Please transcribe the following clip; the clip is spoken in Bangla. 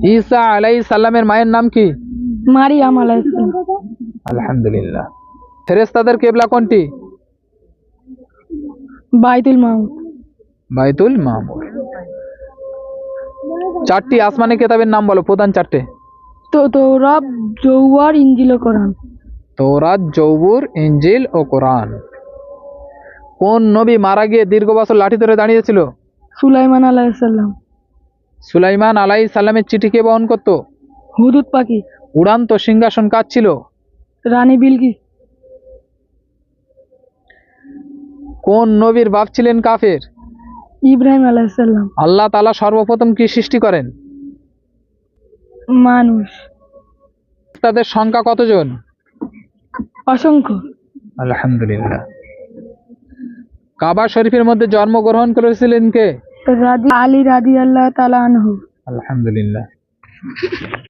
ঈসা আলাইহিস সালামের মায়ের নাম কি? মারিয়াম আলাইহিস সালাম। আলহামদুলিল্লাহ। ফেরেশতাদের কিবলা কোনটি? বাইতুল মামুর। বাইতুল মামুর। চারটি আসমানি কিতাবের নাম বলো, প্রধান চারটে। তৌরাত, জৌবার, ইনজিল ও কোরআন। তৌরাত, জবুর, ইনজিল ও কোরআন। কোন নবী মারা গিয়ে দীর্ঘ বছর লাঠি ধরে দাঁড়িয়েছিল? সুলাইমান আলাইহিস সালাম। সুলাইমান আলাইহিস সালামের চিঠি কে বহন করত? হুদুদ পাখি। উড়ান্ত সিংহাসন কার ছিল? রানী বিলকিস। কোন নবীর বাপ ছিলেন কাফের? ইব্রাহিম আলাইহিস সালাম। আল্লাহ তাআলা সর্বপ্রথম কি সৃষ্টি করেন? মানুষ। তাদের সংখ্যা কতজন? অসংখ্য। আলহামদুলিল্লাহ। কাবা শরীফের মধ্যে জন্মগ্রহণ করেছিলেন কে? আলী রাদিয়াল্লাহু তাআলা আনহু। আলহামদুলিল্লাহ।